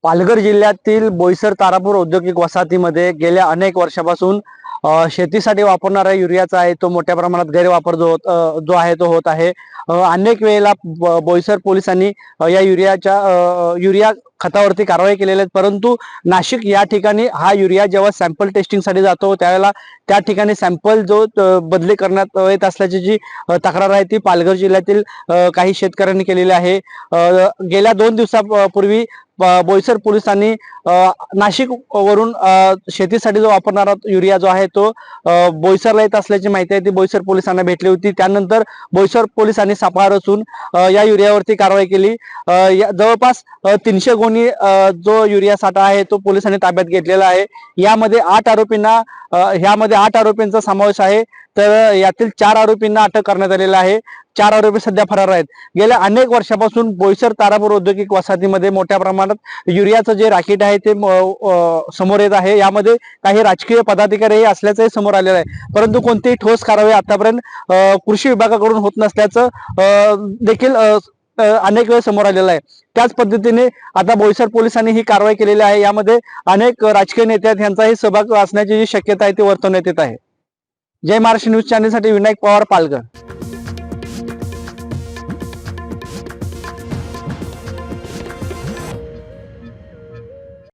पालघर जिल्ह्यातील बोईसर तारापूर औद्योगिक वसाहतीमध्ये गेल्या अनेक वर्षापासून शेतीसाठी वापरणारा युरियाचा आहे तो मोठ्या प्रमाणात गैरवापर जो आहे तो होत आहे। अनेक वेळेला बोईसर पोलिसांनी या युरिया खतावरती कारवाई केलेली आहे, परंतु नाशिक या ठिकाणी हा युरिया जेव्हा सॅम्पल टेस्टिंगसाठी जातो त्यावेळेला त्या ठिकाणी सॅम्पल जो बदली करण्यात येत असल्याची जी तक्रार आहे ती पालघर जिल्ह्यातील काही शेतकऱ्यांनी केलेली आहे। गेल्या 2 दिवसापूर्वी बोईसर पोलिसांनी नाशिक वरून शेतीसाठी जो वापरणारा युरिया जो आहे तो बोईसरला येत असल्याची माहिती आहे ती बोईसर पोलिसांना भेटली होती। त्यानंतर बोईसर पोलिसांनी सापळा रचून या युरियावरती कारवाई केली। जवळपास 300 गोणी जो युरिया साठा आहे तो पोलिसांनी ताब्यात घेतलेला आहे। यामध्ये 8 आरोपींचा समावेश आहे, तर यातील 4 आरोपींना अटक करण्यात आलेला आहे। 4 आरोपी सध्या फरार आहेत। गेल्या अनेक वर्षापासून बोईसर तारापूर औद्योगिक वसाहतीमध्ये मोठ्या प्रमाणात युरियाचं जे राकेट आहे ते समोर येत आहे। यामध्ये काही राजकीय पदाधिकारी असल्याचंही समोर आलेलं आहे, परंतु कोणतीही ठोस कारवाई आतापर्यंत कृषी विभागाकडून होत नसल्याचं देखील अनेक वेळ समोर आलेलं आहे। त्याच पद्धतीने आता बोईसर पोलिसांनी ही कारवाई केलेली आहे। यामध्ये अनेक राजकीय नेते यांचाही सहभाग असण्याची जी शक्यता आहे ती वर्तवण्यात येत आहे। जय महाराष्ट्र न्यूज चॅनलसाठी विनायक पवार, पालघर।